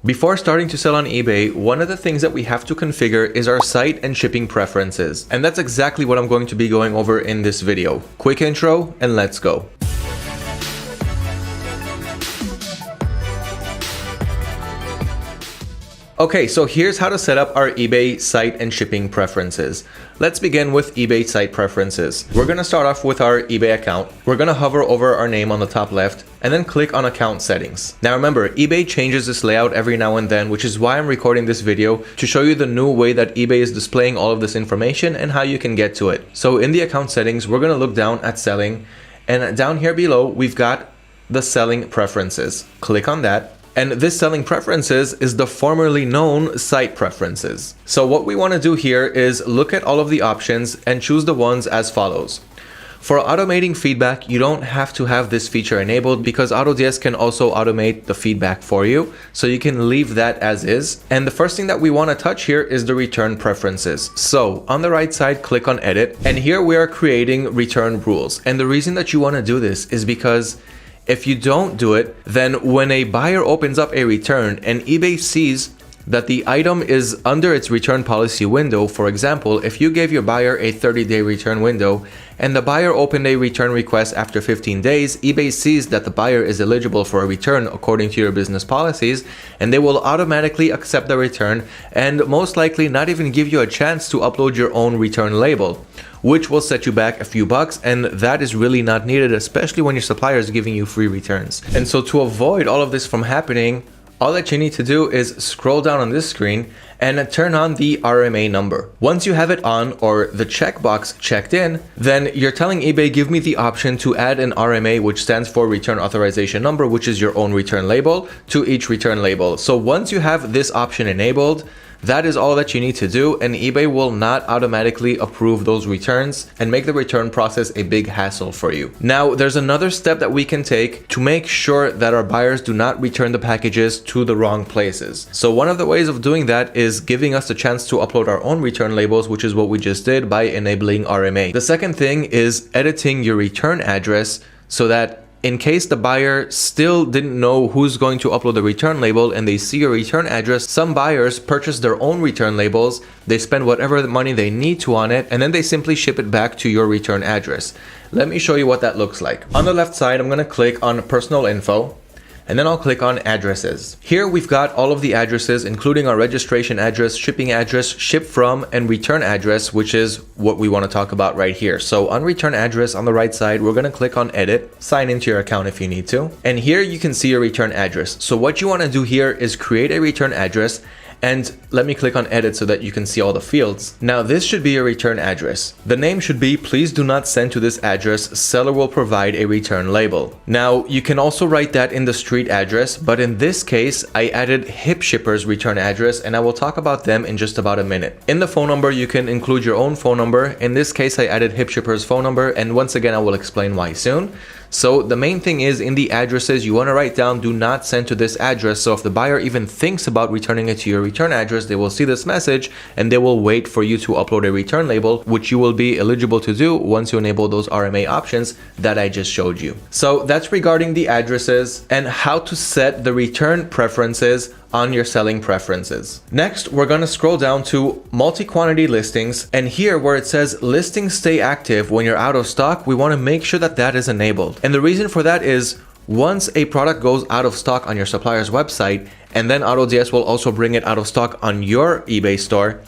Before starting to sell on eBay, one of the things that we have to configure is our site and shipping preferences. And that's exactly what I'm going to be going over in this video. Quick intro and let's go. Okay, so here's how to set up our eBay site and shipping preferences. Let's begin with eBay site preferences. We're gonna start off with our eBay account. We're gonna hover over our name on the top left and then click on account settings. Now remember, eBay changes this layout every now and then, which is why I'm recording this video to show you the new way that eBay is displaying all of this information and how you can get to it. So in the account settings, we're gonna look down at selling, and down here below, we've got the selling preferences. Click on that. And this selling preferences is the formerly known site preferences. So what we want to do here is look at all of the options and choose the ones as follows. For automating feedback, you don't have to have this feature enabled because AutoDS can also automate the feedback for you. So you can leave that as is. And the first thing that we want to touch here is the return preferences. So on the right side, click on edit. And here we are creating return rules. And the reason that you want to do this is because if you don't do it, then when a buyer opens up a return and eBay sees that the item is under its return policy window, for example, if you gave your buyer a 30-day return window and the buyer opened a return request after 15 days, eBay sees that the buyer is eligible for a return according to your business policies, and they will automatically accept the return and most likely not even give you a chance to upload your own return label, which will set you back a few bucks, and that is really not needed, especially when your supplier is giving you free returns. And so to avoid all of this from happening, all that you need to do is scroll down on this screen and turn on the RMA number. Once you have it on, or the checkbox checked in, then you're telling eBay, give me the option to add an RMA, which stands for return authorization number, which is your own return label, to each return label. So once you have this option enabled, that is all that you need to do, and eBay will not automatically approve those returns and make the return process a big hassle for you. Now, there's another step that we can take to make sure that our buyers do not return the packages to the wrong places. So one of the ways of doing that is giving us the chance to upload our own return labels, which is what we just did by enabling RMA. The second thing is editing your return address so that in case the buyer still didn't know who's going to upload the return label and they see your return address, some buyers purchase their own return labels, they spend whatever money they need to on it, and then they simply ship it back to your return address. Let me show you what that looks like. On the left side, I'm going to click on personal info, and then I'll click on addresses. Here we've got all of the addresses, including our registration address, shipping address, ship from, and return address, which is what we want to talk about right here. So on return address on the right side, we're going to click on edit, sign into your account if you need to. And here you can see your return address. So what you want to do here is create a return address. And let me click on edit so that you can see all the fields. Now this should be your return address. The name should be, please do not send to this address, seller will provide a return label. Now you can also write that in the street address, but in this case, I added Hip Shipper's return address, and I will talk about them in just about a minute. In the phone number, you can include your own phone number. In this case, I added Hip Shipper's phone number, and once again, I will explain why soon. So the main thing is in the addresses, you want to write down, do not send to this address. So if the buyer even thinks about returning it to your return address, they will see this message and they will wait for you to upload a return label, which you will be eligible to do once you enable those RMA options that I just showed you. So that's regarding the addresses and how to set the return preferences on your selling preferences. Next, we're going to scroll down to multi-quantity listings, and here where it says listings stay active when you're out of stock, we want to make sure that that is enabled. And the reason for that is once a product goes out of stock on your supplier's website, and then AutoDS will also bring it out of stock on your eBay store,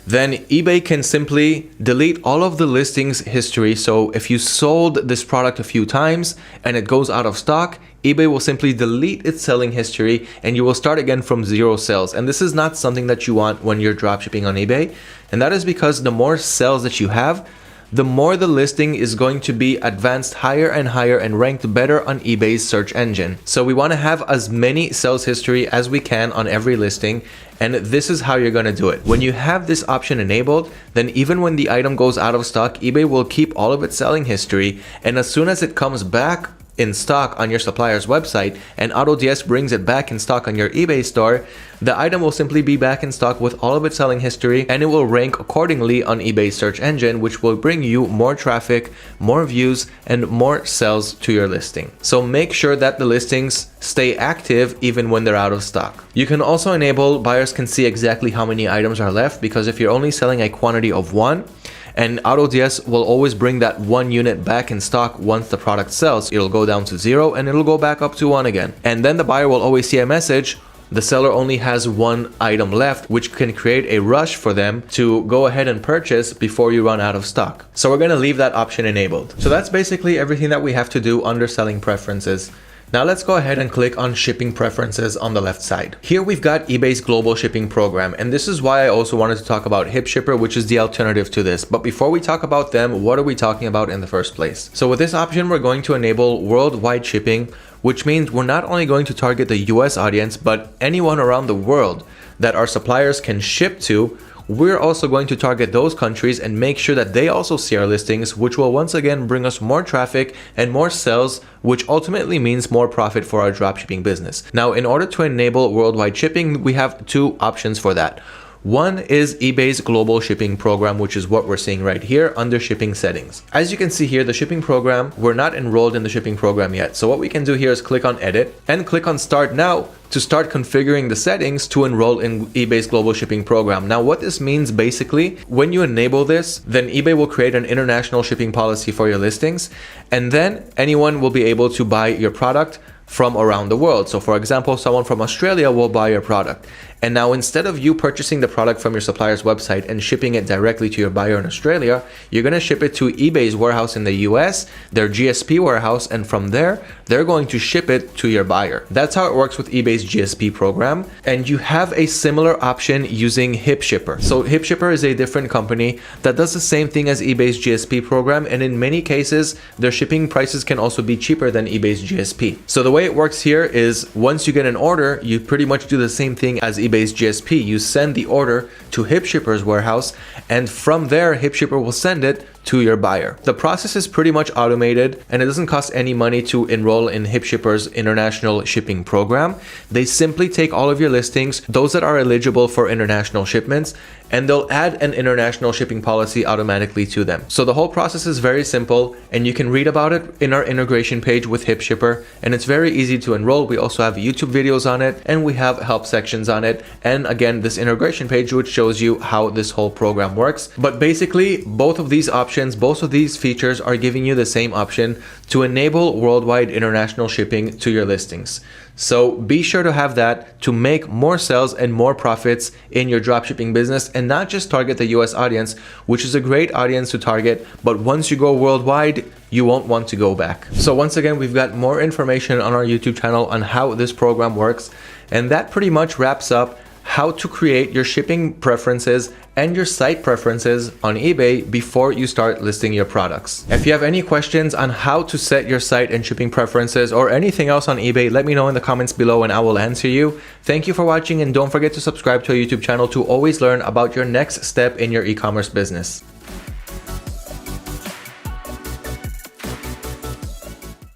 then eBay can simply delete all of the listings history. So if you sold this product a few times and it goes out of stock, eBay will simply delete its selling history and you will start again from 0 sales. And this is not something that you want when you're dropshipping on eBay. And that is because the more sales that you have, the more the listing is going to be advanced higher and higher and ranked better on eBay's search engine. So we want to have as many sales history as we can on every listing, and this is how you're going to do it. When you have this option enabled, then even when the item goes out of stock, eBay will keep all of its selling history, and as soon as it comes back in stock on your supplier's website and AutoDS brings it back in stock on your eBay store, the item will simply be back in stock with all of its selling history, and it will rank accordingly on eBay's search engine, which will bring you more traffic, more views, and more sales to your listing. So make sure that the listings stay active even when they're out of stock. You can also enable buyers can see exactly how many items are left, because if you're only selling a quantity of one, and AutoDS will always bring that one unit back in stock once the product sells. It'll go down to 0 and it'll go back up to 1 again. And then the buyer will always see a message, the seller only has one item left, which can create a rush for them to go ahead and purchase before you run out of stock. So we're going to leave that option enabled. So that's basically everything that we have to do under selling preferences. Now let's go ahead and click on shipping preferences on the left side. Here we've got eBay's global shipping program, and this is why I also wanted to talk about HipShipper, which is the alternative to this. But before we talk about them, what are we talking about in the first place? So with this option, we're going to enable worldwide shipping, which means we're not only going to target the US audience, but anyone around the world that our suppliers can ship to. We're also going to target those countries and make sure that they also see our listings, which will once again bring us more traffic and more sales, which ultimately means more profit for our dropshipping business. Now, in order to enable worldwide shipping, we have two options for that. One is eBay's global shipping program, which is what we're seeing right here under shipping settings. As you can see here, the shipping program, we're not enrolled in the shipping program yet. So what we can do here is click on edit and click on start now to start configuring the settings to enroll in eBay's global shipping program. Now, what this means basically, when you enable this, then eBay will create an international shipping policy for your listings, and then anyone will be able to buy your product from around the world. So for example, someone from Australia will buy your product. And now instead of you purchasing the product from your supplier's website and shipping it directly to your buyer in Australia, you're going to ship it to eBay's warehouse in the US, their GSP warehouse, and from there, they're going to ship it to your buyer. That's how it works with eBay's GSP program. And you have a similar option using HipShipper. So HipShipper is a different company that does the same thing as eBay's GSP program. And in many cases, their shipping prices can also be cheaper than eBay's GSP. So the way it works here is once you get an order, you pretty much do the same thing as eBay's GSP. You send the order to HipShipper's warehouse, and from there, HipShipper will send it to your buyer. The process is pretty much automated, and it doesn't cost any money to enroll in HipShipper's international shipping program. They simply take all of your listings, those that are eligible for international shipments, and they'll add an international shipping policy automatically to them. So the whole process is very simple, and you can read about it in our integration page with HipShipper, and it's very easy to enroll. We also have YouTube videos on it, and we have help sections on it, and again, this integration page which shows you how this whole program works. But basically, both of these options, both of these features are giving you the same option to enable worldwide international shipping to your listings. So be sure to have that to make more sales and more profits in your dropshipping business, and not just target the US audience, which is a great audience to target, but once you go worldwide, you won't want to go back. So once again, we've got more information on our YouTube channel on how this program works, and that pretty much wraps up how to create your shipping preferences and your site preferences on eBay before you start listing your products. If you have any questions on how to set your site and shipping preferences or anything else on eBay, let me know in the comments below and I will answer you. Thank you for watching, and don't forget to subscribe to our YouTube channel to always learn about your next step in your e-commerce business.